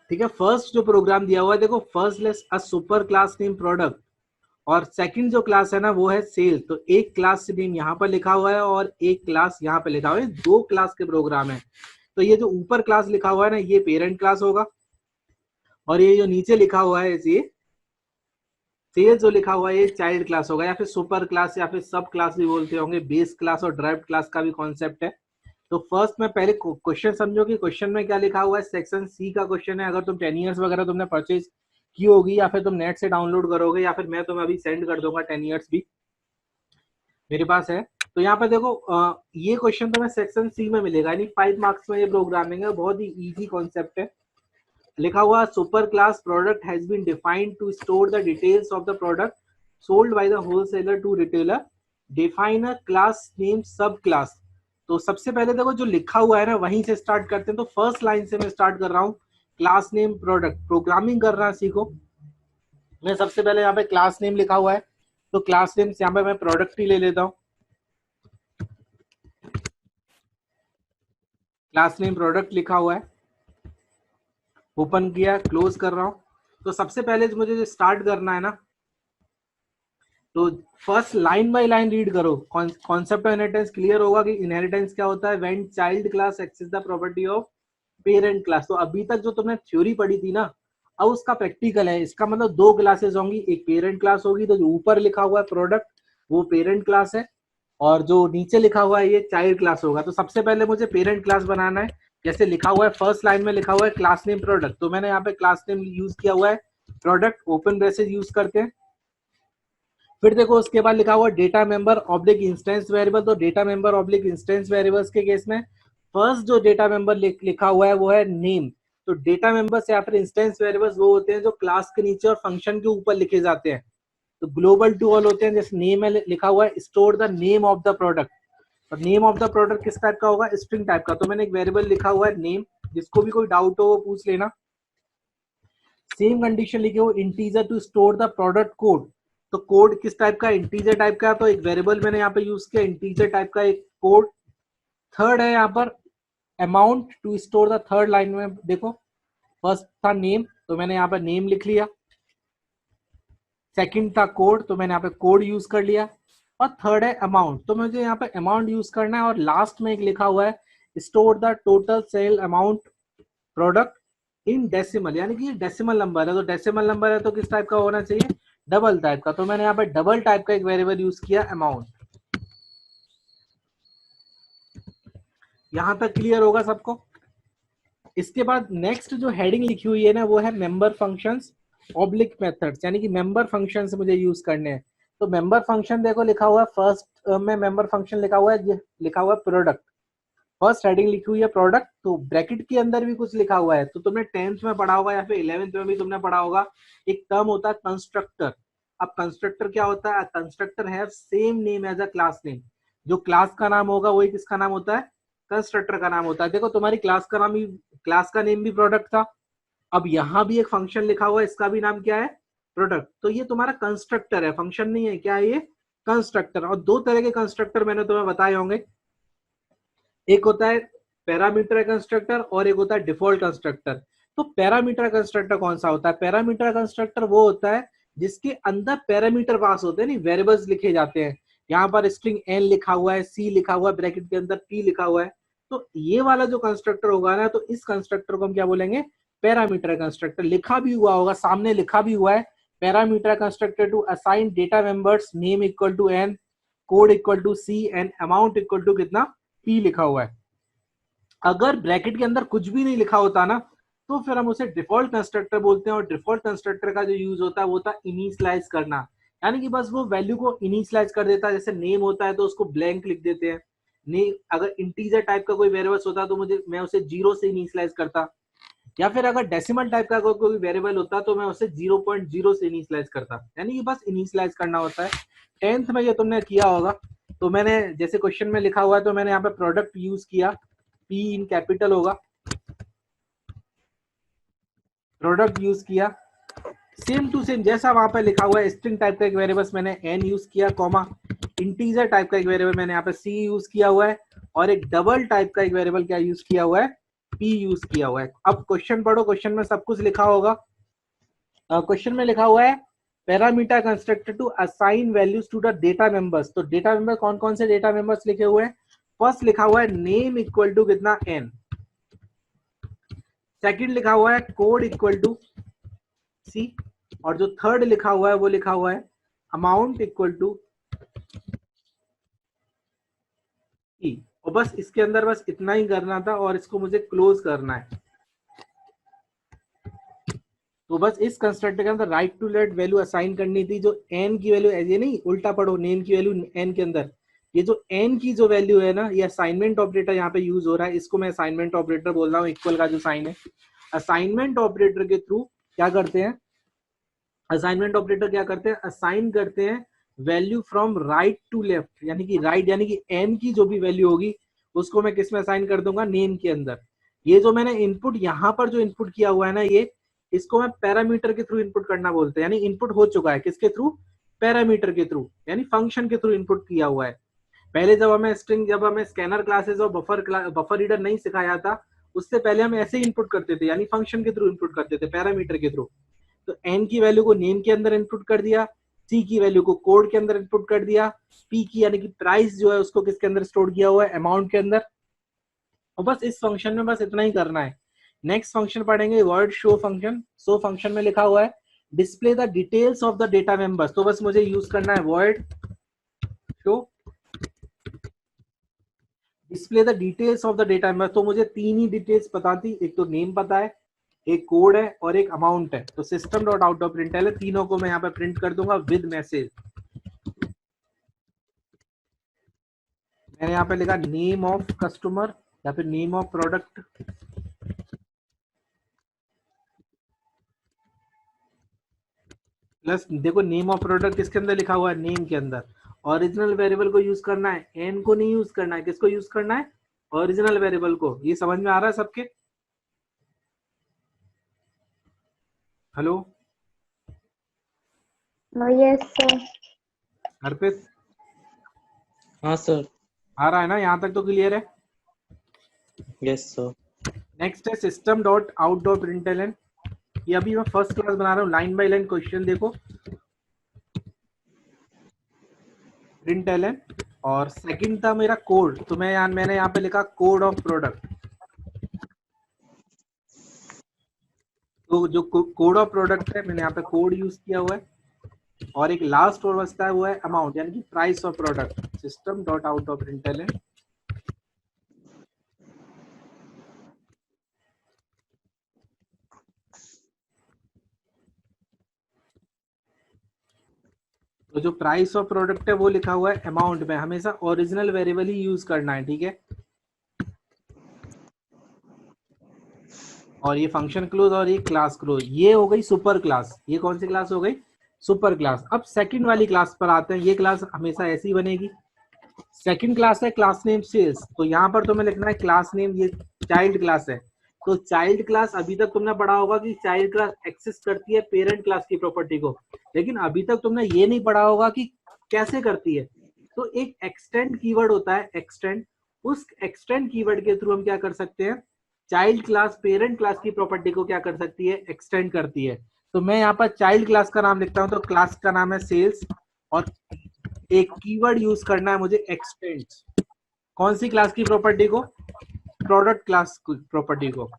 ठीक है। फर्स्ट जो प्रोग्राम दिया हुआ है, देखो first less a super class name product, और सेकंड जो क्लास है ना वो है सेल। तो एक क्लास नेम यहाँ पर लिखा हुआ है और एक क्लास यहाँ पे लिखा हुआ है, दो क्लास के प्रोग्राम है। तो ये जो ऊपर क्लास लिखा हुआ है ना ये पेरेंट क्लास होगा, और ये जो नीचे लिखा हुआ है ये सेल जो लिखा हुआ है ये चाइल्ड क्लास होगा, या फिर सुपर क्लास या फिर सब क्लास भी बोलते होंगे। बेस क्लास और ड्राइव क्लास का भी कॉन्सेप्ट है। तो फर्स्ट में पहले क्वेश्चन समझो कि क्वेश्चन में क्या लिखा हुआ है। सेक्शन सी का क्वेश्चन है। अगर तुम 10 ईयर्स वगैरह तुमने परचेज की होगी या फिर तुम नेट से डाउनलोड करोगे या फिर मैं तुम्हें अभी सेंड कर दूंगा, 10 ईयर्स भी मेरे पास है। तो यहाँ पे देखो ये क्वेश्चन तुम्हें सेक्शन सी में मिलेगा, यानी 5 मार्क्स में ये प्रोग्रामिंग है। बहुत ही इजी कॉन्सेप्ट है। लिखा हुआ super class product has been defined to store the details of the product sold by the wholesaler to retailer. Define a class name sub class. तो सबसे पहले देखो जो लिखा हुआ है ना वहीं से स्टार्ट करते हैं। तो फर्स्ट लाइन से मैं स्टार्ट कर रहा हूँ। क्लास नेम प्रोडक्ट, प्रोग्रामिंग करना सीखो। मैं सबसे पहले यहाँ पे क्लास नेम लिखा हुआ है, तो क्लास नेम से यहाँ पे मैं प्रोडक्ट ही ले लेता हूँ। क्लास नेम प्रोडक्ट लिखा हुआ है, ओपन किया, क्लोज कर रहा हूँ। तो सबसे पहले मुझे जो स्टार्ट करना है ना, तो first line by line read करो। कॉन्सेप्ट ऑफ इनहेरिटेंस क्लियर होगा कि इनहेरिटेंस क्या होता है। When child class access the property of parent class. तो अभी तक जो तुमने थ्योरी पढ़ी थी ना, अब उसका प्रैक्टिकल है। इसका मतलब दो क्लासेस होंगी, एक पेरेंट क्लास होगी। तो जो ऊपर लिखा हुआ है प्रोडक्ट वो पेरेंट क्लास है, और जो नीचे लिखा हुआ है ये चाइल्ड क्लास होगा। तो सबसे पहले मुझे पेरेंट क्लास बनाना है। जैसे लिखा हुआ है फर्स्ट लाइन में लिखा हुआ है क्लास नेम प्रोडक्ट, तो मैंने यहाँ पे क्लास नेम यूज किया हुआ है प्रोडक्ट, ओपन ब्रेसेस यूज करके। फिर देखो उसके बाद लिखा हुआ data member oblique instance variable. तो data member oblique instance variables के केस में फर्स्ट जो डेटा मेंबर लिखा हुआ है वो है नेम। तो डेटा मेंबर्स या फिर इंस्टेंस वेरिएबल्स वो होते हैं जो क्लास के नीचे और फंक्शन के ऊपर लिखे जाते हैं। तो ग्लोबल टू ऑल होते हैं। जैसे नेम में लिखा हुआ है store the name of the product. और नेम ऑफ द प्रोडक्ट किस टाइप का होगा, स्ट्रिंग टाइप का। तो मैंने एक वेरिएबल लिखा हुआ है नेम, जिसको भी कोई डाउट हो वो पूछ लेना। सेम कंडीशन लिखे हो integer to store the product code. तो कोड किस टाइप का, इंटीजर टाइप का। तो एक वेरिएबल मैंने यहाँ पे यूज किया इंटीजर टाइप का एक कोड। थर्ड है यहाँ पर amount to store the, third line में देखो फर्स्ट था नेम तो मैंने यहाँ पर नेम लिख लिया। सेकंड था कोड तो मैंने यहाँ पे कोड यूज कर लिया। और थर्ड है अमाउंट, तो मुझे यहाँ पे अमाउंट यूज करना है। और लास्ट में एक लिखा हुआ है store the total sale amount product in decimal, यानी कि डेसिमल नंबर है। तो डेसिमल नंबर है तो किस टाइप का होना चाहिए, डबल टाइप का। तो मैंने यहाँ पे डबल टाइप का एक वेरिएबल यूज किया अमाउंट। यहां तक क्लियर होगा सबको। इसके बाद नेक्स्ट जो हेडिंग लिखी हुई है ना वो है मेंबर फंक्शंस ऑब्लिक मेथड्स, यानी कि मेंबर फंक्शंस मुझे यूज करने हैं। तो मेंबर फंक्शन देखो लिखा हुआ है फर्स्ट में मेंबर फंक्शन लिखा हुआ है, लिखा हुआ है प्रोडक्ट। फर्स्ट हेडिंग लिखी हुई है प्रोडक्ट, तो ब्रैकेट के अंदर भी कुछ लिखा हुआ है। तो तुमने 10th में पढ़ा होगा या फिर 11th में भी तुमने पढ़ा होगा, एक टर्म होता है कंस्ट्रक्टर। अब कंस्ट्रक्टर क्या होता है, constructor have same name as a class name. जो क्लास का नाम होगा वही किसका नाम होता है, कंस्ट्रक्टर का नाम होता है। देखो तुम्हारी क्लास का नाम भी, क्लास का नेम भी प्रोडक्ट था। अब यहाँ भी एक फंक्शन लिखा हुआ है, इसका भी नाम क्या है, प्रोडक्ट। तो ये तुम्हारा कंस्ट्रक्टर है, फंक्शन नहीं है। क्या है ये, कंस्ट्रक्टर। और दो तरह के कंस्ट्रक्टर मैंने तुम्हें बताए होंगे, एक होता है पैरामीटर कंस्ट्रक्टर और एक होता है डिफॉल्ट कंस्ट्रक्टर। तो पैरामीटर कंस्ट्रक्टर कौन सा होता है, पैरामीटर कंस्ट्रक्टर वो होता है जिसके अंदर पैरामीटर पास होते हैं, नहीं वेरिएबल्स लिखे जाते हैं। यहाँ पर स्ट्रिंग एन लिखा हुआ है, सी लिखा हुआ है, ब्रैकेट के अंदर पी लिखा हुआ है। तो ये वाला जो कंस्ट्रक्टर होगा ना, तो इस कंस्ट्रक्टर को हम क्या बोलेंगे, पैरामीटर कंस्ट्रक्टर। लिखा भी हुआ होगा, सामने लिखा भी हुआ है parameter constructor to assign data members name equal to n, code equal to c and amount equal to कितना, पी लिखा हुआ है। अगर ब्रैकेट के अंदर कुछ भी नहीं लिखा होता ना, तो फिर हम उसे डिफॉल्ट कंस्ट्रक्टर बोलते हैं। और डिफॉल्ट कंस्ट्रक्टर का जो यूज होता है वो होता है इनिशियलाइज करना, यानी कि बस वो वैल्यू को इनिशियलाइज कर देता है। जैसे नेम होता है तो उसको ब्लैंक लिख देते हैं। नेम अगर इंटीजर टाइप का कोई वेरिएबल होता तो मैं उसे जीरो से इनिशियलाइज करता, या फिर अगर डेसिमल टाइप का कोई वेरिएबल होता तो मैं उसे 0.0 से इनिशियलाइज करता, यानी कि बस इनिशियलाइज करना होता है। 10th में ये तुमने किया होगा। तो मैंने जैसे क्वेश्चन में लिखा हुआ है तो मैंने यहाँ पे प्रोडक्ट यूज किया, पी इन कैपिटल होगा, प्रोडक्ट यूज किया। सेम टू सेम जैसा वहां पे लिखा हुआ है, स्ट्रिंग टाइप का एक वेरिएबल मैंने एन यूज किया, कॉमा इंटीजर टाइप का एक वेरिएबल मैंने यहाँ पे सी यूज किया हुआ है, और एक डबल टाइप का एक वेरिएबल क्या यूज किया हुआ है, P यूज किया हुआ है। अब क्वेश्चन पढ़ो, क्वेश्चन में सब कुछ लिखा होगा। क्वेश्चन में लिखा हुआ है parameter constructed to assign values to the data members. तो डेटा मेंबर कौन कौन से डेटा मेंबर्स लिखे हुए हैं? फर्स्ट लिखा हुआ है नेम इक्वल टू कितना n, सेकंड लिखा हुआ है कोड इक्वल टू c, और जो थर्ड लिखा हुआ है वो लिखा हुआ है अमाउंट इक्वल टू e। और बस इसके अंदर बस इतना ही करना था और इसको मुझे क्लोज करना है। तो बस इस कंस्ट्रक्टर के अंदर right to left value assign करनी थी, जो n की वैल्यू, ये नहीं उल्टा पढ़ो, नेम की वैल्यू n के अंदर, ये जो n की जो वैल्यू है ना, ये असाइनमेंट ऑपरेटर यहाँ पे यूज हो रहा है, इसको मैं असाइनमेंट ऑपरेटर बोल रहा हूँ, इक्वल का जो साइन है। असाइनमेंट ऑपरेटर के थ्रू क्या करते हैं, असाइनमेंट ऑपरेटर क्या करते हैं, असाइन करते हैं value from right to left, यानी कि राइट यानी कि n की जो भी वैल्यू होगी उसको मैं किस में असाइन कर दूंगा, नेम के अंदर। ये जो मैंने इनपुट यहाँ पर जो इनपुट किया हुआ है ना, ये इसको मैं पैरामीटर के थ्रू इनपुट करना बोलते हैं, यानी इनपुट हो चुका है किसके थ्रू, पैरामीटर के थ्रू, यानी फंक्शन के थ्रू इनपुट किया हुआ है। पहले जब हमें स्ट्रिंग, जब हमें स्कैनर क्लासेस और बफर रीडर नहीं सिखाया था, उससे पहले हम ऐसे ही इनपुट करते थे, यानी फंक्शन के थ्रू इनपुट करते थे, पैरामीटर के थ्रू। तो एन की वैल्यू को नेम के अंदर इनपुट कर दिया, सी की वैल्यू को कोड के अंदर इनपुट कर दिया, पी की यानी कि प्राइस जो है उसको किसके अंदर स्टोर किया हुआ है, अमाउंट के अंदर। और बस इस फंक्शन में बस इतना ही करना है। नेक्स्ट फंक्शन पढ़ेंगे word show function. Show function में लिखा हुआ है display the details of the data members. तो बस मुझे यूज करना है word show display the details of the data members. तो मुझे तीन ही डिटेल्स पता थी, एक तो नेम पता है, एक कोड है और एक अमाउंट है। तो सिस्टम डॉट आउट डॉट प्रिंटल है, तीनों को मैं यहाँ पे प्रिंट कर दूंगा विद मैसेज। मैंने यहाँ पे लिखा नेम ऑफ कस्टमर या फिर नेम ऑफ प्रोडक्ट, प्लस देखो नेम ऑफ प्रोडक्ट किसके अंदर लिखा हुआ है, नेम के अंदर। ओरिजिनल वेरिएबल को यूज करना है, एन को नहीं यूज करना है, किसको यूज करना है, ओरिजिनल वेरिएबल को। ये समझ में आ रहा है सबके? Hello yes sir. अर्पित, हाँ सर। आ रहा है ना, यहाँ तक तो क्लियर है? Yes sir. नेक्स्ट है system dot out dot println. ये अभी मैं फर्स्ट क्लास बना रहा हूँ, लाइन बाय लाइन क्वेश्चन देखो। प्रिंटलन और सेकंड था मेरा कोड, तो मैंने यहाँ पे लिखा कोड ऑफ प्रोडक्ट। तो जो कोड ऑफ प्रोडक्ट है मैंने यहाँ पे कोड यूज किया हुआ है, और एक लास्ट और बचता है वो है अमाउंट, यानी कि price of product. System dot out of println तो जो प्राइस ऑफ प्रोडक्ट है वो लिखा हुआ है अमाउंट में। हमेशा ओरिजिनल वेरिएबल ही यूज करना है, ठीक है। और ये फंक्शन क्लोज और ये क्लास क्लोज, ये हो गई सुपर क्लास। ये कौन सी क्लास हो गई, सुपर क्लास। अब सेकंड वाली क्लास पर आते हैं। ये क्लास हमेशा ऐसी बनेगी। सेकंड क्लास है क्लास नेम सेल्स। तो यहाँ पर तुम्हें लिखना है क्लास नेम, ये चाइल्ड क्लास है। तो चाइल्ड क्लास अभी तक तुमने पढ़ा होगा कि चाइल्ड क्लास एक्सेस करती है पेरेंट क्लास की प्रॉपर्टी को, लेकिन अभी तक तुमने ये नहीं पढ़ा होगा कि कैसे करती है। तो एक एक्सटेंड कीवर्ड होता है, एक्सटेंड। उस एक्सटेंड कीवर्ड के थ्रू हम क्या कर सकते हैं, चाइल्ड क्लास पेरेंट क्लास की प्रॉपर्टी को क्या कर सकती है, एक्सटेंड करती है। तो मैं यहाँ पर चाइल्ड क्लास का नाम लिखता हूँ, तो क्लास का नाम है सेल्स, और एक कीवर्ड यूज करना है मुझे एक्सटेंड। कौन सी क्लास की प्रॉपर्टी को, प्रोडक्ट क्लास प्रॉपर्टी को।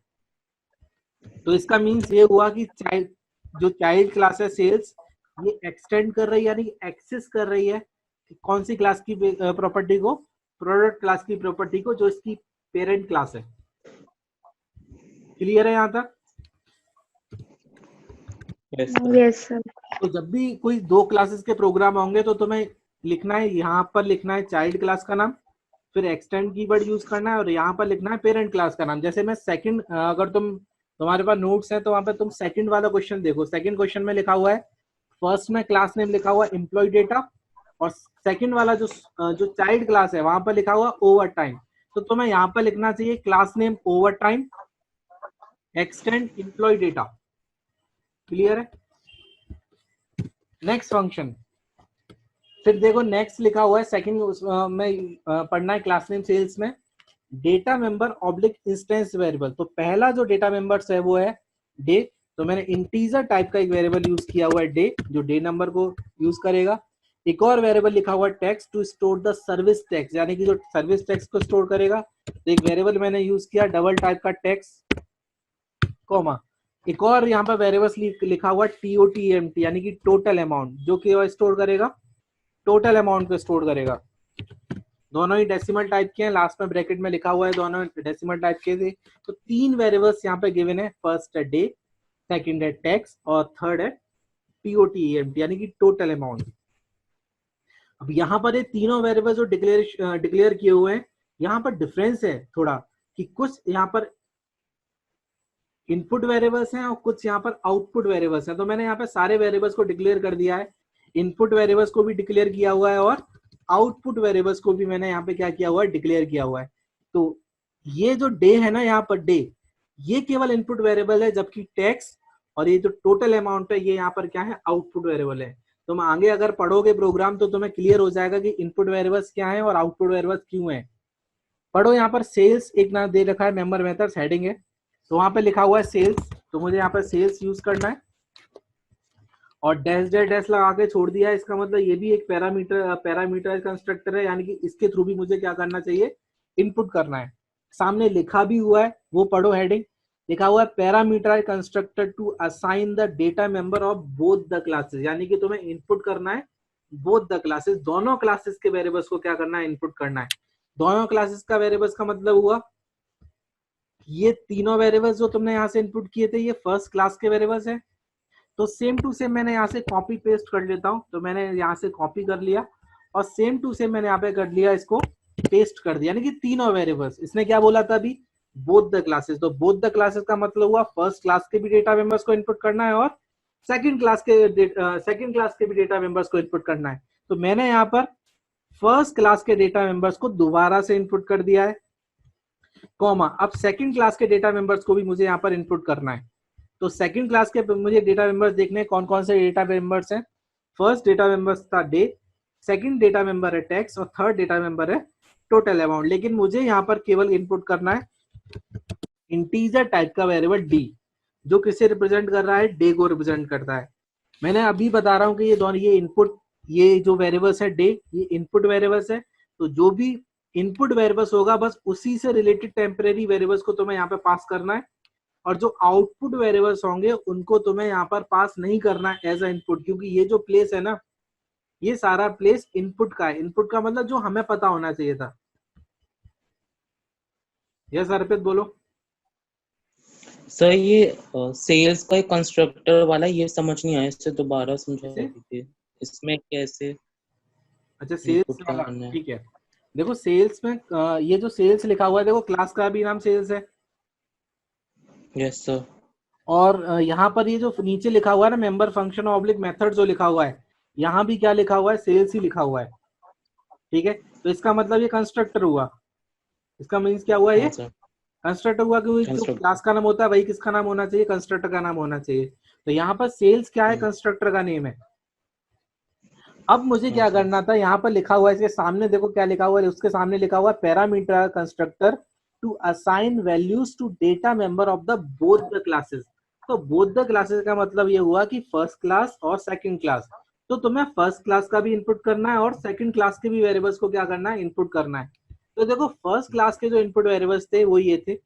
तो इसका मीन्स ये हुआ कि चाइल्ड, जो चाइल्ड क्लास है सेल्स, ये एक्सटेंड कर रही है यानी एक्सेस कर रही है कौन सी क्लास की प्रॉपर्टी को, प्रोडक्ट क्लास की प्रॉपर्टी को, जो इसकी पेरेंट क्लास है। क्लियर है यहाँ तक? Yes sir. तो जब भी कोई दो क्लासेस के प्रोग्राम होंगे तो तुम्हें लिखना है, यहाँ पर लिखना है चाइल्ड क्लास का नाम, फिर एक्सटेंड कीवर्ड यूज करना है, और यहाँ पर लिखना है पेरेंट क्लास का नाम। जैसे मैं सेकंड, अगर तुम्हारे पास नोट्स है तो वहां पर तुम सेकंड वाला क्वेश्चन देखो। सेकंड क्वेश्चन में लिखा हुआ है, फर्स्ट में क्लास नेम लिखा हुआ है एम्प्लॉय डेटा, और सेकंड वाला जो चाइल्ड क्लास है वहां पर लिखा हुआ ओवर टाइम। तो तुम्हें यहाँ पर लिखना चाहिए class name over time extend employ data. Clear है? नेक्स्ट फंक्शन, फिर देखो नेक्स्ट लिखा हुआ है सेकंड में पढ़ना है क्लास नेम सेल्स में data member oblique instance variable. तो पहला जो डेटा मेंबर्स है वो है डे, तो मैंने इंटीजर टाइप का एक वेरिएबल यूज किया हुआ है डे, जो डे नंबर को यूज करेगा। एक और वेरिएबल लिखा हुआ है text to store the service text, यानी कि जो सर्विस टेक्स्ट को स्टोर करेगा। तो एक वेरिएबल मैंने यूज किया डबल टाइप का टेक्स्ट, कॉमा एक और यहाँ पर वेरिएबल्स लिखा हुआ TOTAMT, यानी कि टोटल अमाउंट, जो कि स्टोर करेगा टोटल अमाउंट को स्टोर करेगा। दोनों ही डेसिमल टाइप के हैं, लास्ट में ब्रैकेट में लिखा हुआ है दोनों डेसिमल टाइप के थे। तो तीन वेरिएबल्स यहाँ पे गिवन है, फर्स्ट है डे, सेकंड है टैक्स और थर्ड है TOTAMT, यानी कि टोटल अमाउंट। अब यहाँ पर ये तीनों वेरिएबल जो डिक्लेयर किए हुए हैं, यहाँ पर डिफरेंस है थोड़ा, कि कुछ यहाँ पर इनपुट वेरिएबल्स हैं और कुछ यहाँ पर आउटपुट वेरिएबल्स हैं। तो मैंने यहाँ पे सारे वेरिएबल्स को डिक्लेयर कर दिया है, इनपुट वेरिएबल्स को भी डिक्लेयर किया हुआ है और आउटपुट वेरिएबल्स को भी मैंने यहाँ पे क्या किया हुआ है, डिक्लेयर किया हुआ है। तो ये जो डे है ना, यहाँ पर डे ये केवल इनपुट वेरिएबल है, जबकि टैक्स और ये जो टोटल अमाउंट है ये यहाँ पर क्या है, आउटपुट वेरिएबल है। तुम आगे अगर पढ़ोगे प्रोग्राम तो तुम्हें क्लियर हो जाएगा कि इनपुट वेरिएबल्स क्या है और आउटपुट वेरिएबल्स क्यों है। पढ़ो, यहाँ पर सेल्स एक ना दे रखा है, मेंबर मेथड्स हेडिंग है, तो वहां पे लिखा हुआ है सेल्स, तो मुझे यहाँ पर सेल्स यूज करना है और डैश डैश डैश लगा के छोड़ दिया है। इसका मतलब ये भी एक पैरामीटर कंस्ट्रक्टर है, यानी कि इसके थ्रू भी मुझे क्या करना चाहिए, इनपुट करना है। सामने लिखा भी हुआ है, वो पढ़ो, हेडिंग लिखा हुआ है parameter constructor to assign the data member of both the classes, यानी कि तुम्हें इनपुट करना है बोथ द क्लासेस, दोनों क्लासेस के वेरिएबल्स को क्या करना है, इनपुट करना है। दोनों क्लासेस का वेरिएबल्स का मतलब हुआ ये तीनों वेरिएबल्स जो तुमने यहाँ से इनपुट किए थे ये फर्स्ट क्लास के वेरिएबल्स हैं। तो सेम टू सेम मैंने यहाँ से कॉपी पेस्ट कर लेता हूँ, तो मैंने यहाँ से कॉपी कर लिया और सेम टू सेम मैंने यहाँ पे कर लिया, इसको पेस्ट कर दिया, यानी कि तीनों वेरिएबल्स। इसने क्या बोला था अभी, बोथ द क्लासेस, तो बोथ द क्लासेस का मतलब हुआ फर्स्ट क्लास के भी डेटा मेंबर्स को इनपुट करना है और सेकंड क्लास के भी डेटा मेंबर्स को इनपुट करना है। तो मैंने यहाँ पर फर्स्ट क्लास के डेटा मेंबर्स को दोबारा से इनपुट कर दिया है, कॉमा अब सेकंड क्लास के डेटा मेंबर्स को भी मुझे यहाँ पर इनपुट करना है। तो सेकंड क्लास के मुझे डेटा मेंबर्स देखने कौन कौन से डेटा मेंबर्स हैं। फर्स्ट डेटा मेंबर्स था डे, सेकंड डेटा मेंबर है टैक्स और थर्ड डेटा मेंबर है टोटल अमाउंट। लेकिन मुझे यहाँ पर केवल इनपुट करना है इंटीजर टाइप का वेरिएबल डी, जो किसे रिप्रेजेंट कर रहा है, डे को रिप्रेजेंट करता है। मैंने अभी बता रहा हूँ कि ये दोनों ये इनपुट, ये जो वेरिएबल्स है डे, ये इनपुट वेरिएबल्स है। तो जो भी इनपुट वेरिएबल्स होगा बस उसी से रिलेटेड टेम्परेरी वेरिएबल्स को तुम्हें यहाँ पे पास करना है, और जो आउटपुट वेरिएबल्स होंगे उनको तुम्हें यहाँ पर पास नहीं करना है एज अ इनपुट, क्योंकि ये जो प्लेस है ना, ये सारा प्लेस इनपुट का है। इनपुट का मतलब जो हमें पता होना चाहिए था। यस अर्पित बोलो। सर ये सेल्स का एक कंस्ट्रक्टर वाला ये समझ नहीं आया, इससे दोबारा समझा दीजिए, इसमें कैसे। अच्छा सेल्स वाला, ठीक है। देखो सेल्स में ये जो सेल्स लिखा हुआ है, देखो क्लास का भी नाम सेल्स है। Yes sir. और यहाँ पर ये जो नीचे लिखा हुआ है ना, मेंबर फंक्शन ऑब्लिक मेथड जो लिखा हुआ है, यहाँ भी क्या लिखा हुआ है, सेल्स ही लिखा हुआ है। ठीक है, तो इसका मतलब ये कंस्ट्रक्टर हुआ। इसका मीन्स क्या हुआ, ये कंस्ट्रक्टर हुआ, क्योंकि जो क्लास का नाम होता है वही किसका नाम होना चाहिए, कंस्ट्रक्टर का नाम होना चाहिए। तो यहाँ पर सेल्स क्या है, कंस्ट्रक्टर का नेम है। अब मुझे क्या करना था, यहाँ पर लिखा हुआ है, इसके सामने देखो क्या लिखा हुआ है, उसके सामने लिखा हुआ है parameter constructor to assign values to data member of the both the classes. तो बोथ द क्लासेस का मतलब ये हुआ कि फर्स्ट क्लास और सेकंड क्लास। तो तुम्हें फर्स्ट क्लास का भी इनपुट करना है और सेकंड क्लास के भी वेरिएबल्स को क्या करना है, इनपुट करना है। तो देखो फर्स्ट क्लास के जो इनपुट वेरिएबल्स थे वो ये थे,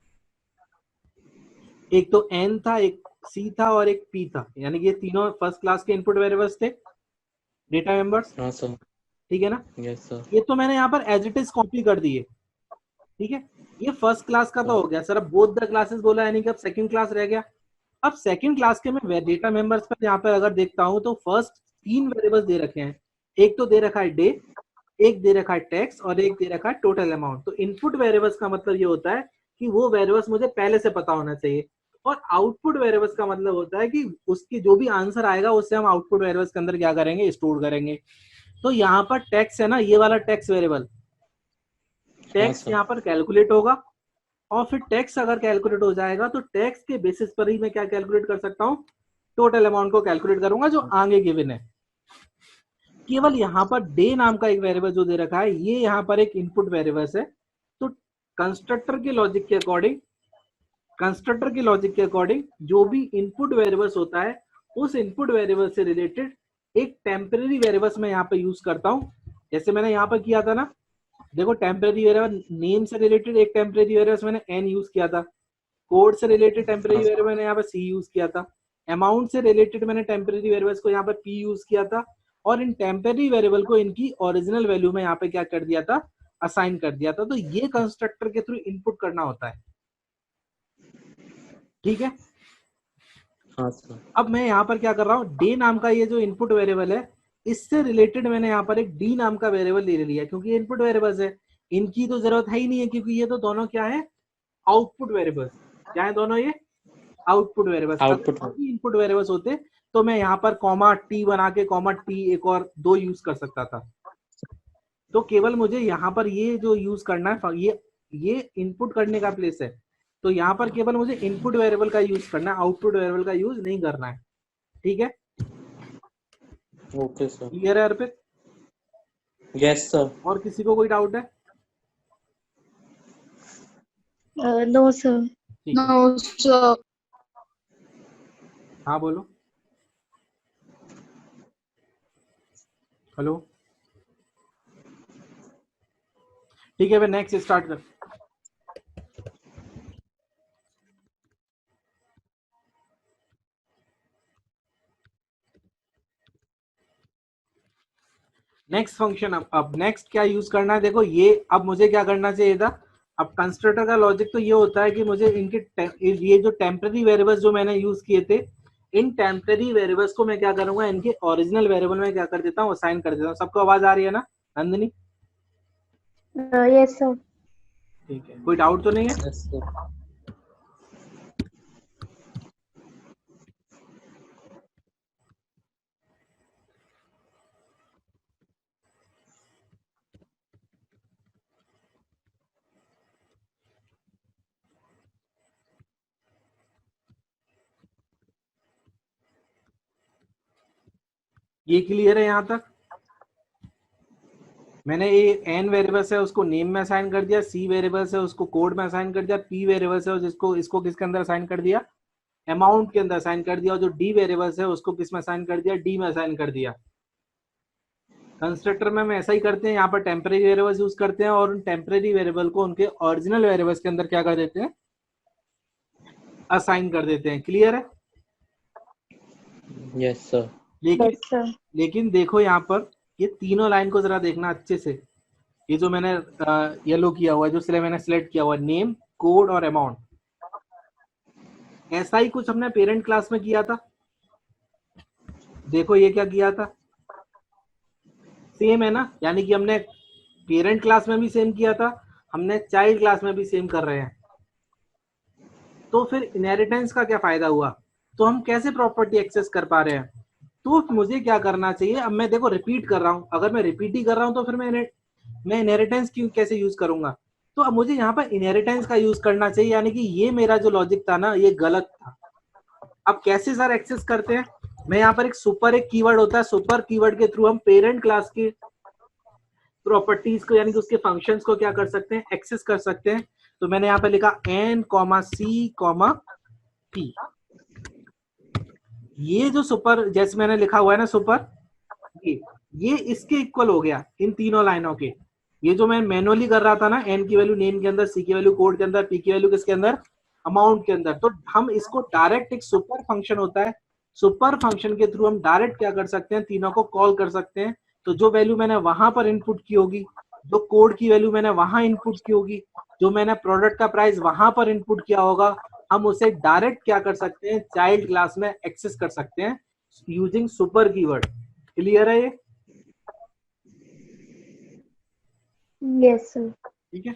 एक तो एन था, एक सी था और एक पी था, यानी कि ये तीनों फर्स्ट क्लास के इनपुट वेरिएबल्स थे, डेटा मेंबर्स। ठीक है ना। Yes sir. ये तो मैंने यहाँ पर एज इट इज कॉपी कर दिए। ठीक है, ये फर्स्ट क्लास का तो हो गया सर। अब बोथ द क्लासेस बोला, यानी कि अब सेकंड क्लास रह गया। अब सेकंड क्लास के मैं डेटा मेंबर्स पर यहाँ पर अगर देखता हूँ तो फर्स्ट तीन वेरिएबल्स दे रखे हैं, एक तो दे रखा है डे, एक दे रखा है टैक्स और एक दे रखा है टोटल अमाउंट। तो इनपुट वेरिएबल्स का मतलब ये होता है कि वो वेरिएबल्स मुझे पहले से पता होना चाहिए, और आउटपुट वेरिएबल्स का मतलब होता है कि उसकी जो भी आंसर आएगा उससे हम आउटपुट वेरिएबल्स के अंदर क्या करेंगे, स्टोर करेंगे। तो यहाँ पर टैक्स है ना, ये वाला टैक्स वेरिएबल, टैक्स यहाँ पर कैलकुलेट होगा, और फिर टैक्स अगर कैलकुलेट हो जाएगा तो टैक्स के बेसिस पर ही मैं क्या कैलकुलेट कर सकता हूँ, टोटल अमाउंट को कैलकुलेट करूंगा जो आगे गिवन है। केवल यहाँ पर डे नाम का एक वेरिएबल जो दे रखा है, ये यहाँ पर एक इनपुट वेरिएबल है। तो कंस्ट्रक्टर के लॉजिक के अकॉर्डिंग, कंस्ट्रक्टर के लॉजिक के अकॉर्डिंग जो भी इनपुट वेरिएबल्स होता है उस इनपुट वेरिएबल से रिलेटेड एक टेम्परेरी वेरिएबल्स मैं यहाँ पे यूज करता हूँ। जैसे मैंने यहाँ पर किया था ना, देखो टेम्परेरी वेरिएबल नेम से रिलेटेड एक टेम्परेरी वेरिएबल्स मैंने एन यूज किया था, कोड से रिलेटेड टेम्परेरी वेरिएबल मैंने यहाँ पर सी यूज किया था, अमाउंट से रिलेटेड मैंने टेम्परेरी वेरिएबल्स को यहाँ पर पी यूज किया था, और इन टेम्परेरी वेरिएबल को इनकी ओरिजिनल वैल्यू में यहाँ पे क्या कर दिया था, असाइन कर दिया था। तो ये कंस्ट्रक्टर के थ्रू इनपुट करना होता है, ठीक है। हाँ सर। अब मैं यहाँ पर क्या कर रहा हूँ, डे नाम का ये जो इनपुट वेरिएबल है इससे रिलेटेड मैंने यहाँ पर एक डी नाम का वेरिएबल ले लिया, क्योंकि ये इनपुट वेरिएबल्स है, इनकी तो जरूरत है ही नहीं है, क्योंकि ये तो दोनों क्या है, आउटपुट वेरिएबल्स। क्या है दोनों ये, आउटपुट वेरिएबल्स। इनपुट वेरिएबल्स होते तो मैं यहाँ पर कॉमा टी बना के कॉमा टी एक और दो यूज कर सकता था। तो केवल मुझे यहाँ पर ये जो यूज करना है, ये इनपुट करने का प्लेस है, तो यहाँ पर केवल मुझे इनपुट वेरिएबल का यूज करना है, आउटपुट वेरिएबल का यूज नहीं करना है, ठीक है। Okay sir. क्लियर है अर्पित? Yes sir. और किसी को कोई डाउट है? No sir. No sir. हाँ बोलो। हेलो, ठीक है, मैं नेक्स्ट स्टार्ट कर। नेक्स्ट फंक्शन, अब नेक्स्ट क्या यूज करना है, देखो ये अब मुझे क्या करना चाहिए था। अब कंस्ट्रक्टर का लॉजिक तो ये होता है कि मुझे इनके ये जो टेम्पररी वेरिएबल्स जो मैंने यूज किए थे, इन टेम्पररी वेरिएबल्स को मैं क्या करूंगा, इनके ओरिजिनल वेरिएबल में क्या कर देता हूँ, असाइन कर देता हूँ। सबको आवाज आ रही है ना नंदिनी? Yes sir. ठीक है, कोई डाउट तो नहीं है? Yes sir. ये क्लियर है यहाँ तक? मैंने ये एन वेरिएबल्स है उसको नेम में असाइन कर दिया, सी वेरिएबल्स है उसको कोड में असाइन कर दिया, पी वेरिएबल्स है जिसको इसको किसके अंदर असाइन कर दिया, अमाउंट के अंदर असाइन कर दिया, और जो डी वेरिएबल्स है उसको किस में असाइन कर दिया, डी में असाइन कर दिया। कंस्ट्रक्टर में हम ऐसा ही करते हैं, यहाँ पर टेम्परेरी वेरिएबल्स यूज करते हैं और उन टेम्परेरी वेरिएबल को उनके ओरिजिनल वेरिएबल्स के अंदर क्या कर देते हैं, असाइन कर देते हैं। क्लियर है? Yes sir. लेकिन देखो यहाँ पर ये तीनों लाइन को जरा देखना अच्छे से। ये जो मैंने येलो किया हुआ है, जो मैंने सिलेक्ट किया हुआ है, नेम, कोड और अमाउंट, ऐसा ही कुछ हमने पेरेंट क्लास में किया था। देखो ये क्या किया था, सेम है ना, यानी कि हमने पेरेंट क्लास में भी सेम किया था, हमने चाइल्ड क्लास में भी सेम कर रहे हैं। तो फिर इनहेरिटेंस का क्या फायदा हुआ, तो हम कैसे प्रॉपर्टी एक्सेस कर पा रहे हैं। तो मुझे क्या करना चाहिए, अब मैं देखो रिपीट कर रहा हूं, अगर मैं रिपीट ही कर रहा हूं तो फिर मैं इनहेरिटेंस क्यों कैसे यूज करूंगा। तो अब मुझे यहाँ पर इनहेरिटेंस का यूज करना चाहिए, यानी कि ये मेरा जो लॉजिक था ना ये गलत था। अब कैसे सर एक्सेस करते हैं, मैं यहाँ पर एक कीवर्ड होता है, सुपर कीवर्ड के थ्रू हम पेरेंट क्लास के प्रॉपर्टीज को यानी कि उसके फंक्शंस को क्या कर सकते हैं, एक्सेस कर सकते हैं। तो मैंने यहाँ पे लिखा n, c, p। ये जो सुपर, जैसे मैंने लिखा हुआ है ना सुपर, ये इसके इक्वल हो गया इन तीनों लाइनों के। ये जो मैं मैनुअली कर रहा था ना, n की वैल्यू नेम के अंदर, c की वैल्यू कोड के अंदर, p की वैल्यू किसके अंदर, अमाउंट के अंदर, तो हम इसको डायरेक्ट, एक सुपर फंक्शन होता है, सुपर फंक्शन के थ्रू हम डायरेक्ट क्या कर सकते हैं, तीनों को कॉल कर सकते हैं। तो जो वैल्यू मैंने वहां पर इनपुट की होगी, जो कोड की वैल्यू मैंने वहां इनपुट की होगी, जो मैंने प्रोडक्ट का प्राइस वहां पर इनपुट किया होगा, हम उसे डायरेक्ट क्या कर सकते हैं, चाइल्ड क्लास में एक्सेस कर सकते हैं यूजिंग सुपर कीवर्ड। क्लियर है ये? Yes sir. ठीक है।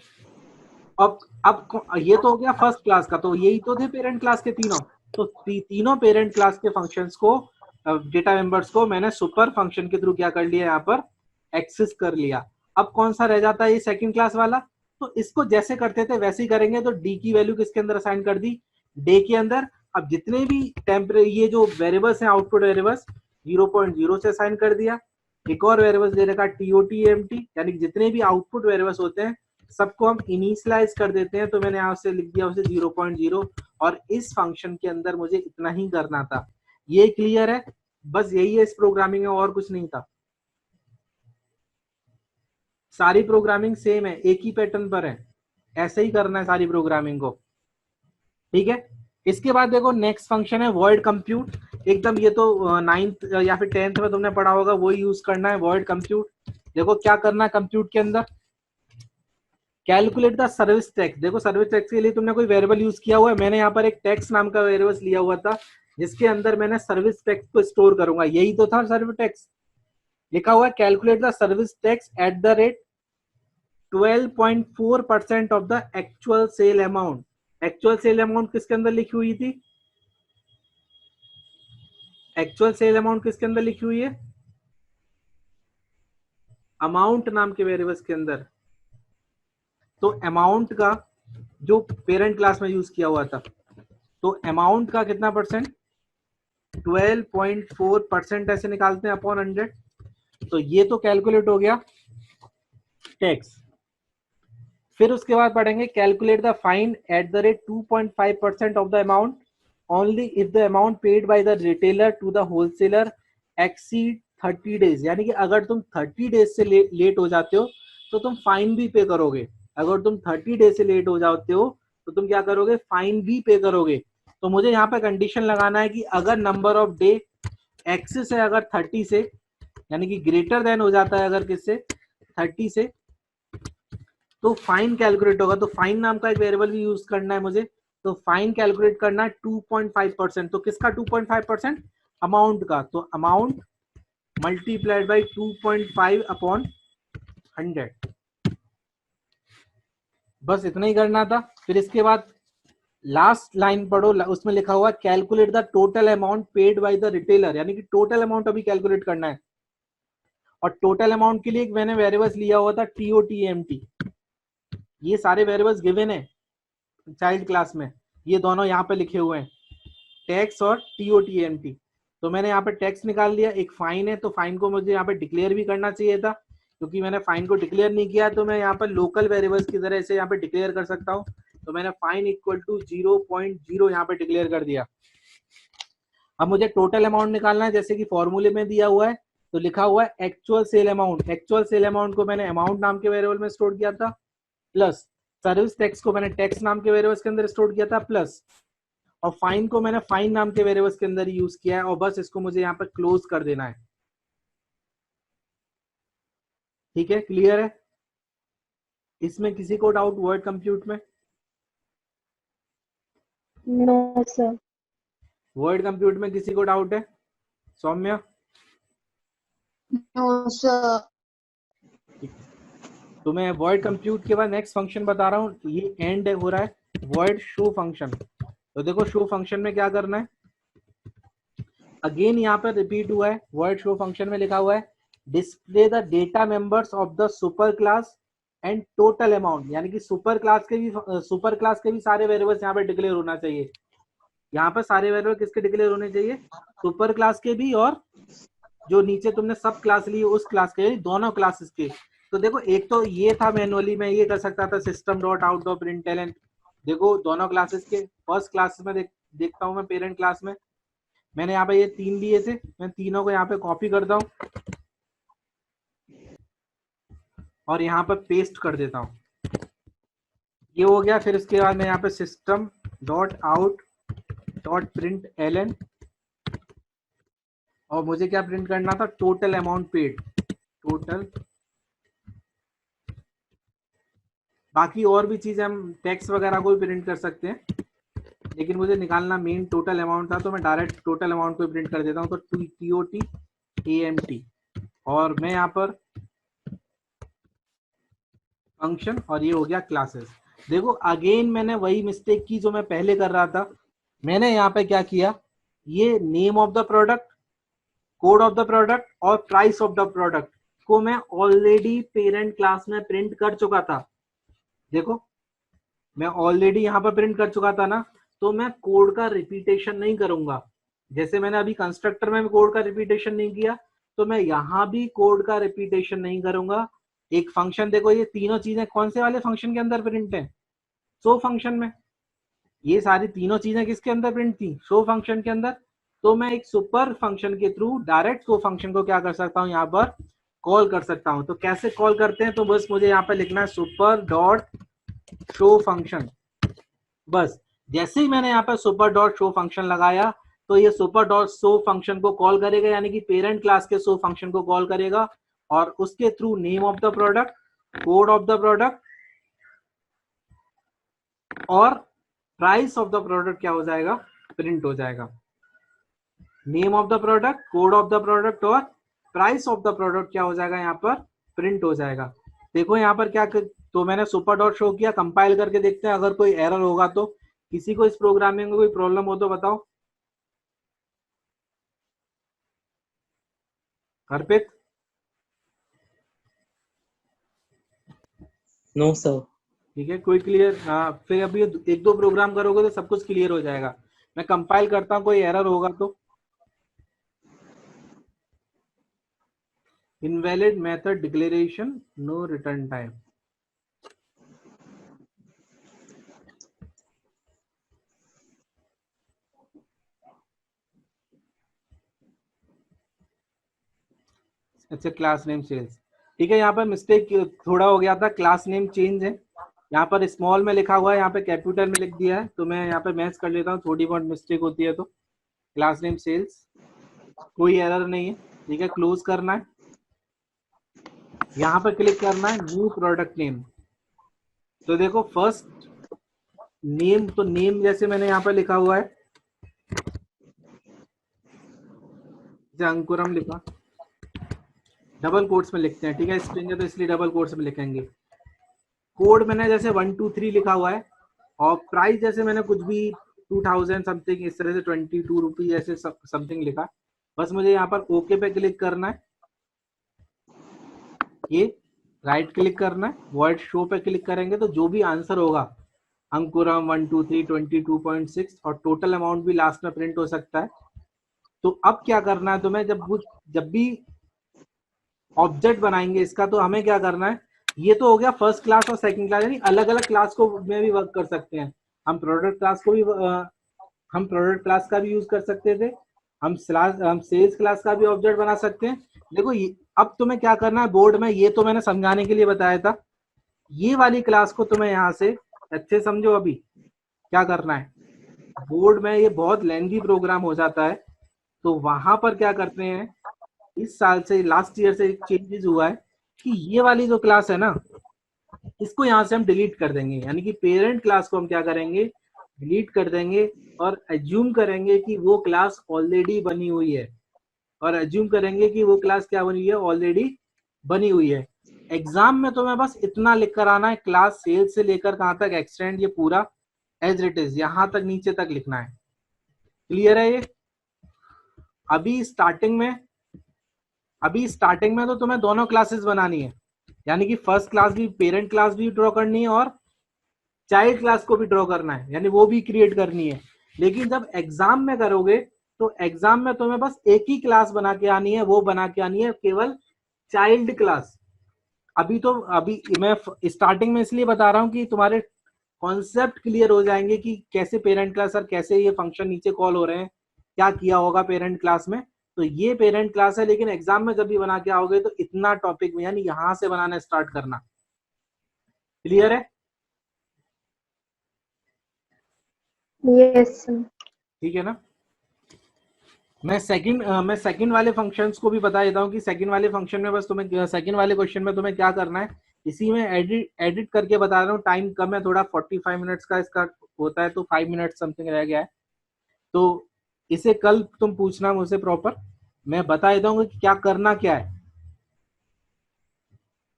अब ये तो हो गया फर्स्ट क्लास का, तो यही तो थे पेरेंट क्लास के तीनों। तो तीनों पेरेंट क्लास के फंक्शंस को, डेटा मेंबर्स को मैंने सुपर फंक्शन के थ्रू क्या कर लिया, यहाँ पर एक्सेस कर लिया। अब कौन सा रह जाता है, ये सेकंड क्लास वाला। तो इसको जैसे करते थे वैसे ही करेंगे। तो डी की वैल्यू किसके अंदर असाइन कर दी, डे के अंदर। अब जितने भी टेम्परेरी ये जो वेरिएबल्स हैं, आउटपुट वेरिएबल्स 0.0 से असाइन कर दिया। एक और वेरिएबल्स दे रखा TOT, MT, यानी कि जितने भी आउटपुट वेरिएबल्स होते हैं सबको हम इनिशियलाइज कर देते हैं, तो मैंने यहाँ से लिख दिया उसे 0.0, और इस फंक्शन के अंदर मुझे इतना ही करना था। ये क्लियर है? बस यही है इस प्रोग्रामिंग में, और कुछ नहीं था। सारी प्रोग्रामिंग सेम है, एक ही पैटर्न पर है, ऐसे ही करना है सारी प्रोग्रामिंग को, ठीक है। इसके बाद देखो नेक्स्ट फंक्शन है वॉइड कंप्यूट। एकदम ये तो 9th या फिर 10th में तुमने पढ़ा होगा, वही यूज करना है, वॉइड कंप्यूट। देखो क्या करना है कंप्यूट के अंदर, कैलकुलेट द सर्विस टैक्स। देखो सर्विस टैक्स के लिए तुमने कोई वेरिएबल यूज किया हुआ है, मैंने यहाँ पर एक टैक्स नाम का वेरिएबल लिया हुआ था, जिसके अंदर मैंने सर्विस टैक्स को स्टोर करूंगा, यही तो था सर्विस टैक्स। लिखा हुआ है calculate the service tax at the rate 12.4% of the actual sale amount. Actual sale amount किसके अंदर लिखी हुई थी? एक्चुअल सेल अमाउंट किसके अंदर लिखी हुई है? अमाउंट नाम के वेरिएबल्स के अंदर। तो अमाउंट का जो पेरेंट क्लास में यूज किया हुआ था, तो अमाउंट का कितना परसेंट? 12.4% ऐसे निकालते हैं अपॉन 100। तो ये तो कैलकुलेट हो गया टैक्स। फिर उसके बाद पढ़ेंगे calculate the fine at the rate 2.5% of the amount only if the amount paid by the retailer to the wholesaler exceed 30 days. यानी कि अगर तुम 30 डेज से लेट हो जाते हो तो तुम फाइन भी पे करोगे। अगर तुम 30 डेज से लेट हो जाते हो तो तुम क्या करोगे? फाइन भी पे करोगे। तो मुझे यहाँ पे कंडीशन लगाना है कि अगर नंबर ऑफ डे एक्सेस है अगर 30 से, यानी कि ग्रेटर देन हो जाता है अगर किससे? 30 से, तो फाइन कैलकुलेट होगा। तो फाइन नाम का एक वेरिएबल भी यूज करना है मुझे। तो फाइन कैलकुलेट करना है 2.5%। तो किसका 2.5%? अमाउंट का। तो अमाउंट मल्टीप्लाइड बाई 2.5 अपॉन 100। बस इतना ही करना था। फिर इसके बाद लास्ट लाइन पढ़ो, उसमें लिखा हुआ calculate the total amount paid by the retailer. यानी कि टोटल अमाउंट अभी कैलकुलेट करना है। और टोटल अमाउंट के लिए एक मैंने वेरिएबल्स लिया हुआ था TOTAMT। ये सारे वेरिएबल्स गिवन है चाइल्ड क्लास में, ये दोनों यहाँ पे लिखे हुए हैं, टैक्स और TOTAMT। तो मैंने यहाँ पे टैक्स निकाल लिया। एक फाइन है, तो फाइन को मुझे यहाँ पे डिक्लेयर भी करना चाहिए था, क्योंकि मैंने फाइन को डिक्लेयर नहीं किया, तो मैं यहाँ पर लोकल वेरिएबल्स की तरह से यहाँ पे डिक्लेयर कर सकता हूँ। तो मैंने फाइन इक्वल टू 0.0 यहाँ पे डिक्लेयर कर दिया। अब मुझे टोटल अमाउंट निकालना है, जैसे कि फॉर्मूले में दिया हुआ है। तो लिखा हुआ है actual sale amount. Actual sale amount को मैंने अमाउंट नाम के वेरिएबल में स्टोर किया था, प्लस सर्विस टैक्स को मैंने टैक्स नाम के वेरिएबल्स के अंदर स्टोर किया था, प्लस और फाइन को मैंने फाइन नाम के वेरिएबल्स के अंदर यूज किया है। और बस इसको मुझे यहाँ पर क्लोज कर देना है। ठीक है, क्लियर है? इसमें किसी को डाउट वर्ड कंप्यूट में? No, sir. वर्ड कंप्यूट में किसी को डाउट है? सौम्या? No, sir. तो मैं वर्ड कंप्यूट के बाद नेक्स्ट फंक्शन बता रहा हूँ। ये एंड हो रहा है वर्ड शो फंक्शन। तो देखो शो फंक्शन में क्या करना है, अगेन यहाँ पर रिपीट हुआ है। वर्ड शो फंक्शन में लिखा हुआ है display the data members of the super class and total amount. यानी कि सुपर क्लास के भी सारे वेरिएबल्स यहाँ पे डिक्लेयर होना चाहिए। यहाँ पर सारे वेरिएबल किसके डिक्लेयर होने चाहिए? सुपर क्लास के भी, और जो नीचे तुमने सब क्लास ली उस क्लास के, दोनों क्लासेस के। तो देखो एक तो ये था मैनुअली मैं ये कर सकता था system dot out dot println. देखो दोनों क्लासेस के, फर्स्ट क्लास में देखता हूँ मैं पेरेंट क्लास में, मैंने यहाँ पे ये 3 लिए थे, मैं तीनों को यहाँ पे कॉपी करता हूँ और यहाँ पर पेस्ट कर देता हूँ। ये हो गया। फिर इसके बाद मैं यहाँ पे system dot out dot println, और मुझे क्या प्रिंट करना था? Total amount paid, total. बाकी और भी चीजें हम टेक्स्ट वगैरह को भी प्रिंट कर सकते हैं, लेकिन मुझे निकालना मेन टोटल अमाउंट था, तो मैं डायरेक्ट टोटल अमाउंट को प्रिंट कर देता हूँ। तो TOTAMT, और मैं यहाँ पर फंक्शन, और ये हो गया क्लासेस। देखो अगेन मैंने वही मिस्टेक की जो मैं पहले कर रहा था। मैंने यहाँ पे क्या किया, ये name of the product, code of the product और प्राइस ऑफ द प्रोडक्ट को मैं ऑलरेडी पेरेंट क्लास में प्रिंट कर चुका था। देखो मैं ऑलरेडी यहाँ पर प्रिंट कर चुका था ना, तो मैं कोड का रिपीटेशन नहीं करूंगा। जैसे मैंने अभी कंस्ट्रक्टर में कोड का रिपीटेशन नहीं किया, तो मैं यहाँ भी कोड का रिपीटेशन नहीं करूंगा। एक फंक्शन देखो, ये तीनों चीजें कौन से वाले फंक्शन के अंदर प्रिंट है? शो फंक्शन में। ये सारी तीनों चीजें किसके अंदर प्रिंट थी? शो फंक्शन के अंदर। तो मैं एक सुपर फंक्शन के थ्रू डायरेक्ट शो फंक्शन को क्या कर सकता हूँ, यहाँ पर कॉल कर सकता हूँ। तो कैसे कॉल करते हैं? तो बस मुझे यहाँ पे लिखना है सुपर डॉट शो फंक्शन। बस जैसे ही मैंने यहाँ पर सुपर डॉट शो फंक्शन लगाया तो ये सुपर डॉट शो फंक्शन को कॉल करेगा, यानी कि पेरेंट क्लास के शो फंक्शन को कॉल करेगा, और उसके through name of the product, code of the product और प्राइस ऑफ द प्रोडक्ट क्या हो जाएगा, प्रिंट हो जाएगा। Name of the product, code of the product और प्राइस ऑफ द प्रोडक्ट क्या हो जाएगा, यहाँ पर प्रिंट हो जाएगा। देखो यहाँ पर क्या तो मैंने सुपर डॉट शो किया, कंपाइल करके देखते हैं अगर कोई एरर होगा तो। किसी को इस प्रोग्रामिंग में कोई प्रॉब्लम हो तो बताओ। अर्पित? No sir. ठीक है, कोई क्लियर? हाँ, फिर अभी एक दो प्रोग्राम करोगे तो सब कुछ क्लियर हो जाएगा। मैं कंपाइल करता हूँ, कोई एरर होगा तो। Invalid method declaration, no return time. अच्छा, क्लास नेम सेल्स। ठीक है, यहाँ पर मिस्टेक थोड़ा हो गया था, क्लास नेम चेंज है। यहाँ पर स्मॉल में लिखा हुआ है, यहाँ पे कैपिटल में लिख दिया है, तो मैं यहाँ पे मैच कर लेता हूँ, थोड़ी बहुत मिस्टेक होती है तो। क्लास नेम सेल्स, कोई एरर नहीं है। ठीक है, क्लोज करना है, यहाँ पर क्लिक करना है न्यू प्रोडक्ट नेम। तो देखो फर्स्ट नेम, तो नेम जैसे मैंने यहाँ पर लिखा हुआ है, जैसे अंकुरम लिखा, डबल कोट्स में लिखते हैं। ठीक है, स्ट्रिंग है तो इसलिए डबल कोट्स में लिखेंगे। कोड मैंने जैसे 1 2 3 लिखा हुआ है, और प्राइस जैसे मैंने कुछ भी 2000 समथिंग, इस तरह से 22 रुपीज ऐसे समथिंग लिखा। बस मुझे यहाँ पर ओके पे क्लिक करना है, ये राइट क्लिक करना है, वॉइड शो पे क्लिक करेंगे तो जो भी आंसर होगा, अंकुरम 1 2 3 22.6, और टोटल अमाउंट भी लास्ट में प्रिंट हो सकता है। तो अब क्या करना है, तो मैं जब भी ऑब्जेक्ट बनाएंगे इसका, तो हमें क्या करना है, ये तो हो गया फर्स्ट क्लास और सेकंड क्लास, यानी अलग अलग क्लास को में भी वर्क कर सकते हैं। हम प्रोडक्ट क्लास को भी हम प्रोडक्ट क्लास का भी यूज कर सकते थे, हम सेल्स क्लास का भी ऑब्जेक्ट बना सकते हैं। देखो अब तुम्हें क्या करना है बोर्ड में, ये तो मैंने समझाने के लिए बताया था। ये वाली क्लास को तुम्हें यहाँ से अच्छे समझो। अभी क्या करना है, बोर्ड में ये बहुत लेंथी प्रोग्राम हो जाता है, तो वहां पर क्या करते हैं, इस साल से लास्ट ईयर से एक चेंजेस हुआ है कि ये वाली जो क्लास है ना, इसको यहाँ से हम डिलीट कर देंगे, यानी कि पेरेंट क्लास को हम क्या करेंगे, डिलीट कर देंगे, और एज्यूम करेंगे कि वो क्लास ऑलरेडी बनी हुई है, और एज्यूम करेंगे कि वो क्लास क्या बनी हुई है, ऑलरेडी बनी हुई है। एग्जाम में तो मैं बस इतना लिख कर आना है, क्लास सेल्स से लेकर कहाँ तक एक्सटेंड, ये पूरा एज इट इज यहाँ तक नीचे तक लिखना है। क्लियर है ये? अभी स्टार्टिंग में तो तुम्हें दोनों क्लासेस बनानी है, यानी कि फर्स्ट क्लास भी, पेरेंट क्लास भी ड्रॉ करनी है, और चाइल्ड क्लास को भी ड्रॉ करना है, यानी वो भी क्रिएट करनी है। लेकिन जब एग्जाम में करोगे तो एग्जाम में तुम्हें बस एक ही क्लास बना के आनी है, वो बना के आनी है केवल चाइल्ड क्लास। अभी मैं स्टार्टिंग में इसलिए बता रहा हूँ कि तुम्हारे कॉन्सेप्ट क्लियर हो जाएंगे कि कैसे पेरेंट क्लास और कैसे ये फंक्शन नीचे कॉल हो रहे हैं, क्या किया होगा पेरेंट क्लास में। तो ये पेरेंट क्लास है, लेकिन एग्जाम में जब भी बना के आओगे तो इतना टॉपिक में, यानी यहां से बनाना स्टार्ट करना। क्लियर है? Yes, sir. ठीक है ना? मैं सेकंड वाले फंक्शंस को भी बता देता हूँ कि सेकंड वाले फंक्शन में बस तुम्हें, सेकंड वाले क्वेश्चन में तुम्हें क्या करना है, इसी में एडिट करके बता रहा हूँ। टाइम कम है थोड़ा, 45 मिनट्स का इसका होता है, तो 5 मिनट समथिंग रह गया है, तो इसे कल तुम पूछना मुझसे प्रॉपर। मैं बता देता हूँ कि क्या करना क्या है।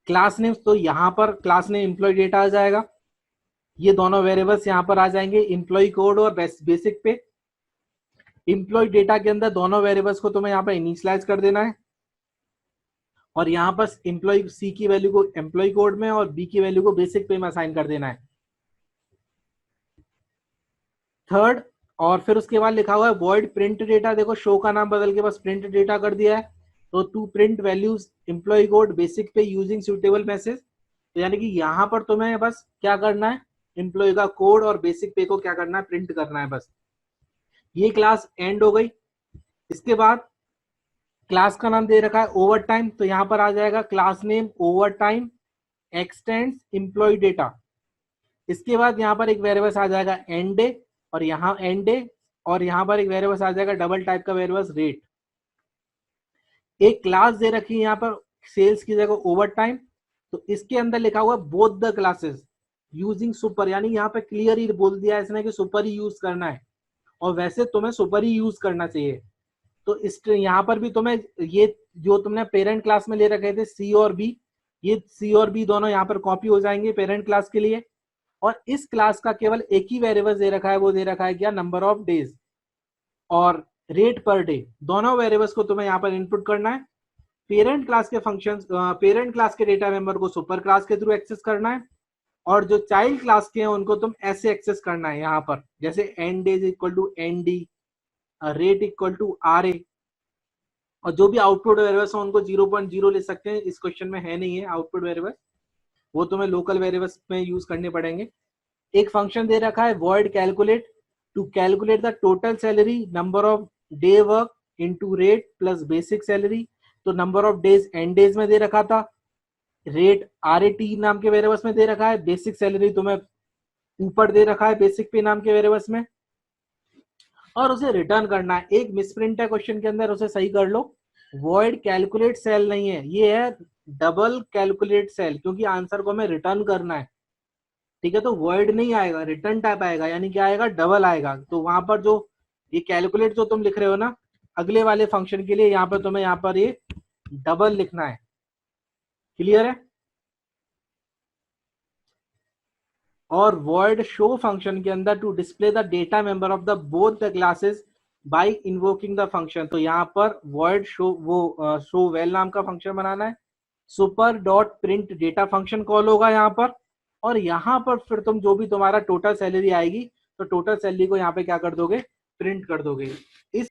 क्लास नेम, तो यहाँ पर क्लास नेम एम्प्लॉय डेटा आ जाएगा, ये दोनों वेरिएबल्स यहाँ पर आ जाएंगे, एम्प्लॉय कोड और बेसिक पे। एम्प्लॉय डेटा के अंदर दोनों वेरिएबल्स को तुम्हें यहाँ पर इनिशियलाइज कर देना है, और यहाँ पर एम्प्लॉय सी की वैल्यू को एम्प्लॉय कोड में और बी की वैल्यू को बेसिक पे में असाइन कर देना है। थर्ड, और फिर उसके बाद लिखा हुआ है वॉइड प्रिंट डेटा। देखो शो का नाम बदल के बस प्रिंट डेटा कर दिया है। तो to print values employ code basic pay using suitable message, तो यानी कि यहाँ पर तुम्हें बस क्या करना है, एम्प्लॉय का कोड और बेसिक पे को क्या करना है, प्रिंट करना है बस। ये क्लास एंड हो गई। इसके बाद क्लास का नाम दे रखा है ओवर टाइम, तो यहाँ पर आ जाएगा class name over time extends employ data. इसके बाद यहाँ पर एक वेरिएबल्स आ जाएगा एंड डे, और यहाँ एंड डे, और यहाँ पर एक वेरिएबल्स आ जाएगा डबल टाइप का वेरिएबल्स रेट। एक क्लास दे रखी है यहाँ पर सेल्स की जगह ओवर टाइम, तो इसके अंदर लिखा हुआ both the classes using super, यानी यहाँ पे क्लियर ही बोल दिया है इसने कि सुपर ही यूज करना है, और वैसे तुम्हें सुपर ही यूज करना चाहिए। तो इस यहाँ पर भी तुम्हें ये जो तुमने पेरेंट क्लास में ले रखे थे सी और बी, ये सी और बी दोनों यहाँ पर कॉपी हो जाएंगे पेरेंट क्लास के लिए। और इस क्लास का केवल एक ही वेरिएबल दे रखा है, वो दे रखा है क्या, नंबर ऑफ डेज और रेट पर डे। दोनों वेरिएबल्स को तुम्हें यहाँ पर इनपुट करना है। पेरेंट क्लास के फंक्शंस, पेरेंट क्लास के डेटा मेंबर को सुपर क्लास के थ्रू एक्सेस करना है, और जो चाइल्ड क्लास के हैं उनको तुम ऐसे एक्सेस करना है यहाँ पर, जैसे end days equal to N D, rate equal to R A, और जो भी आउटपुट वेरिएबल्स हैं उनको 0.0 ले सकते हैं। इस क्वेश्चन में है नहीं है आउटपुट वेरिएबल, वो तुम्हें लोकल वेरिएबल्स में यूज करने पड़ेंगे। एक फंक्शन दे रखा है void calculate to calculate the total salary number of day work into rate plus basic salary. तो number of days end days में दे रखा था, रेट RAT नाम के वेरिएबल्स में दे रखा है, बेसिक सैलरी तुम्हें ऊपर दे रखा है बेसिक पे नाम के वेरिएबल्स में, और उसे रिटर्न करना है। एक मिसप्रिंट है क्वेश्चन के अंदर, उसे सही कर लो। void कैलकुलेट सेल नहीं है, ये है डबल कैलकुलेट सेल, क्योंकि आंसर को हमें रिटर्न करना है, ठीक है। तो void नहीं आएगा, रिटर्न टाइप आएगा, यानी क्या आएगा, डबल आएगा। तो वहां पर जो ये कैलकुलेट जो तुम लिख रहे हो ना अगले वाले फंक्शन के लिए, यहाँ पर तुम्हें यहाँ पर ये डबल लिखना है। क्लियर है? और void शो फंक्शन के अंदर to display the data member of the both the classes by invoking the function, तो यहाँ पर void शो वो शो वेल नाम का फंक्शन बनाना है। Super dot print data function call होगा यहाँ पर, और यहाँ पर फिर तुम जो भी तुम्हारा टोटल सैलरी आएगी तो टोटल सैलरी को यहाँ पे क्या कर दोगे, प्रिंट कर दोगे। इस